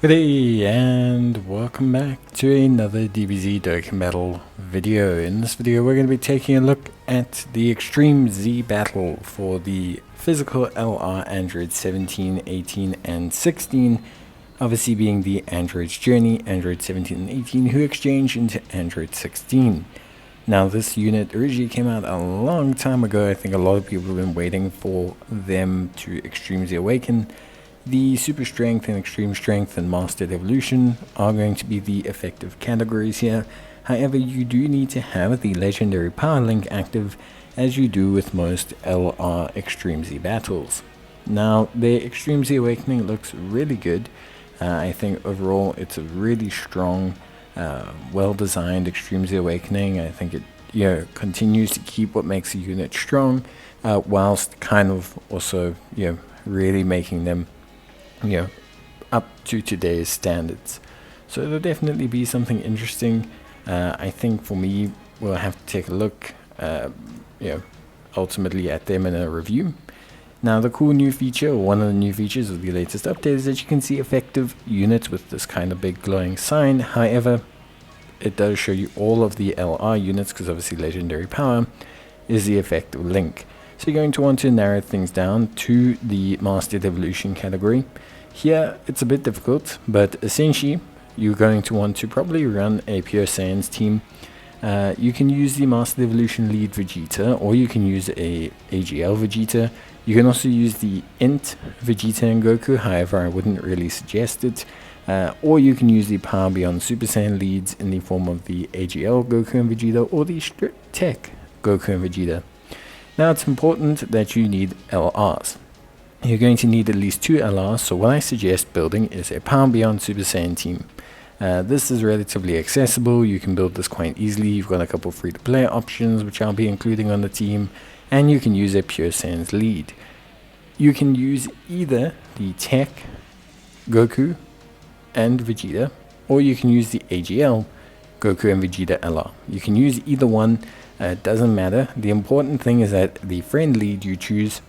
Good day and welcome back to another Dbz Dokkan battle video. In this video we're going to be taking a look at the Extreme Z battle for the physical LR Android 17, 18 and 16, obviously being the Android's journey, Android 17 and 18 who exchange into Android 16. Now this unit originally came out a long time ago. I think a lot of people have been waiting for them to Extreme Z Awaken. The Super Strength and Extreme Strength and Mastered Evolution are going to be the effective categories here. However, you do need to have the Legendary Power Link active, as you do with most LR Extreme Z battles. Now, the Extreme Z Awakening looks really good. I think overall it's a really strong, well-designed Extreme Z Awakening. I think it continues to keep what makes a unit strong, whilst kind of also really making them up to today's standards. So it'll definitely be something interesting. I think for me, we'll have to take a look, ultimately at them in a review. Now the cool new feature, or one of the new features of the latest update, is that you can see effective units with this kind of big glowing sign. However, it does show you all of the LR units, because obviously Legendary Power is the effective link. So you're going to want to narrow things down to the Mastered Evolution category. Here it's a bit difficult, but essentially you're going to want to probably run a Pure Saiyan's team. You can use the Mastered Evolution lead Vegeta, or you can use a AGL Vegeta. You can also use the Int Vegeta and Goku, however I wouldn't really suggest it. Or you can use the Power Beyond Super Saiyan leads in the form of the AGL Goku and Vegeta, or the Strict Tech Goku and Vegeta. Now it's important that you need LRs. You're going to need at least 2 LRs, so what I suggest building is a Power Beyond Super Saiyan team. This is relatively accessible. You can build this quite easily. You've got a couple free-to-play options which I'll be including on the team, and you can use a Pure Saiyan's lead. You can use either the Tech Goku and Vegeta, or you can use the AGL Goku and Vegeta LR. You can use either one. It doesn't matter. The important thing is that the friend lead you choose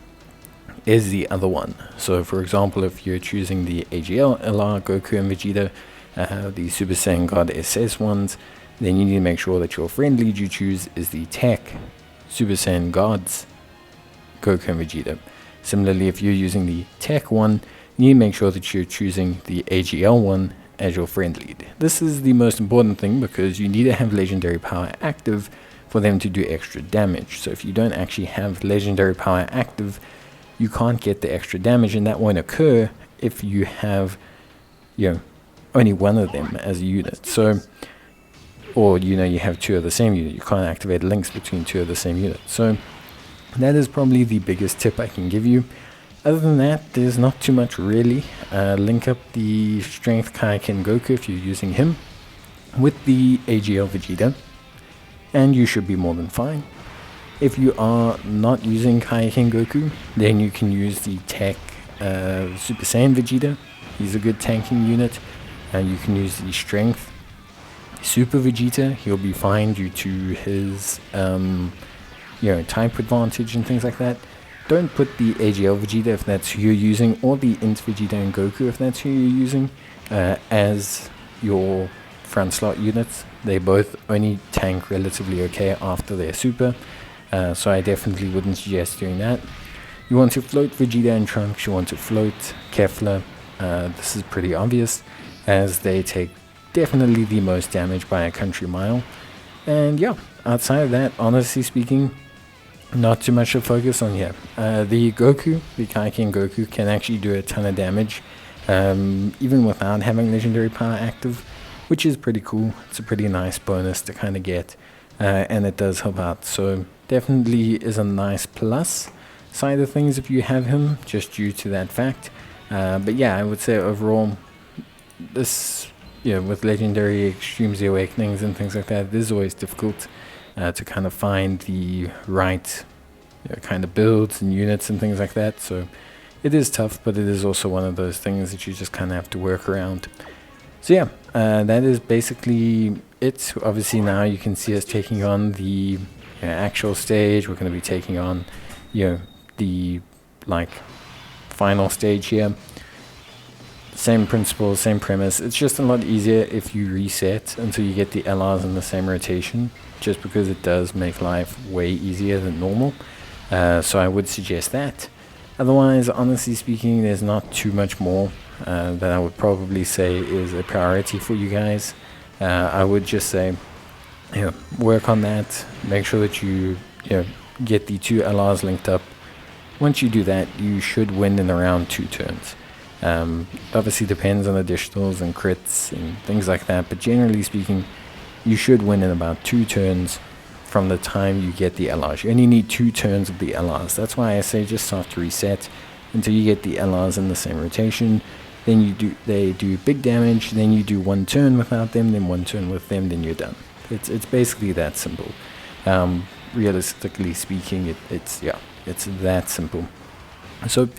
is the other one. So for example, if you're choosing the AGL LR Goku and Vegeta, the Super Saiyan God SS ones, then you need to make sure that your friend lead you choose is the Tech Super Saiyan Gods Goku and Vegeta. Similarly, if you're using the Tech one, you need to make sure that you're choosing the AGL one as your friend lead. This is the most important thing, because you need to have Legendary Power active for them to do extra damage. So if you don't actually have Legendary Power active, you can't get the extra damage, and that won't occur if you have only one of them as a unit. So, or you have 2 of the same unit. You can't activate links between 2 of the same unit. So that is probably the biggest tip I can give you. Other than that, there's not too much really. Link up the Strength Kaioken Goku if you're using him with the AGL Vegeta, and you should be more than fine. If you are not using Kaioken Goku, then you can use the Tech Super Saiyan Vegeta. He's a good tanking unit. And you can use the Strength Super Vegeta. He'll be fine due to his type advantage and things like that. Don't put the AGL Vegeta if that's who you're using, or the Int Vegeta and Goku if that's who you're using, as your front slot units. They both only tank relatively okay after their super. So I definitely wouldn't suggest doing that. You want to float Vegeta and Trunks, you want to float Kefla. This is pretty obvious, as they take definitely the most damage by a country mile. And yeah, outside of that, honestly speaking, not too much to focus on here. The Goku, the Kaioken Goku, can actually do a ton of damage, even without having Legendary Power active, which is pretty cool. It's a pretty nice bonus to kind of get, and it does help out. So definitely is a nice plus side of things if you have him, just due to that fact. But yeah, I would say overall, this, with Legendary Extreme Z Awakenings and things like that, it is always difficult to kind of find the right kind of builds and units and things like that. So it is tough, but it is also one of those things that you just kind of have to work around. So yeah, that is basically it. Obviously now you can see us taking on the actual stage. We're going to be taking on the final stage here. Same principle, same premise. It's just a lot easier if you reset until you get the LRs in the same rotation, just because it does make life way easier than normal. So I would suggest that. Otherwise, honestly speaking, there's not too much more that I would probably say is a priority for you guys. I would just say, work on that. Make sure that you get the 2 LRs linked up. Once you do that, you should win in around 2 turns. Obviously depends on additionals and crits and things like that, but generally speaking, you should win in about 2 turns from the time you get the LRs. You only need 2 turns of the LRs. That's why I say just soft reset until you get the LRs in the same rotation. Then they do big damage, then you do 1 turn without them, then 1 turn with them, then you're done. It's basically that simple. Realistically speaking, it's that simple. So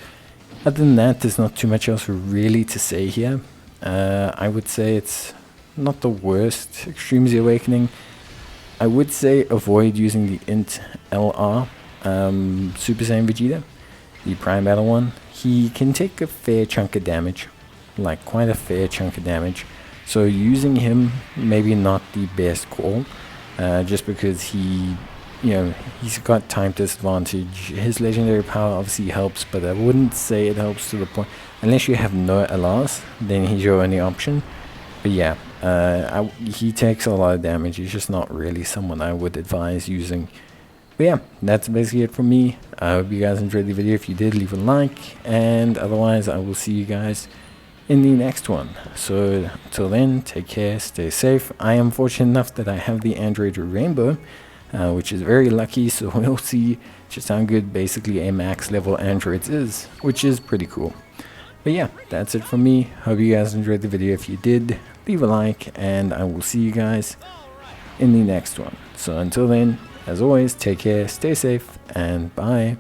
other than that, there's not too much else really to say here. I would say it's not the worst Extreme Z Awakening. I would say avoid using the int LR Super Saiyan Vegeta, the Prime Battle one. He can take a fair chunk of damage, like quite a fair chunk of damage. So using him maybe not the best call, just because he's got time disadvantage. His legendary power obviously helps, but I wouldn't say it helps to the point. Unless you have no LRs, then he's your only option. But yeah, he takes a lot of damage. He's just not really someone I would advise using. But yeah, that's basically it from me. I hope you guys enjoyed the video. If you did, leave a like. And otherwise, I will see you guys in the next one. So till then, take care, stay safe. I am fortunate enough that I have the Android Rainbow, which is very lucky, so we'll see just how good basically a max level Androids is, which is pretty cool. But yeah, that's it from me. Hope you guys enjoyed the video. If you did, leave a like, and I will see you guys in the next one. So until then, as always, take care, stay safe, and bye.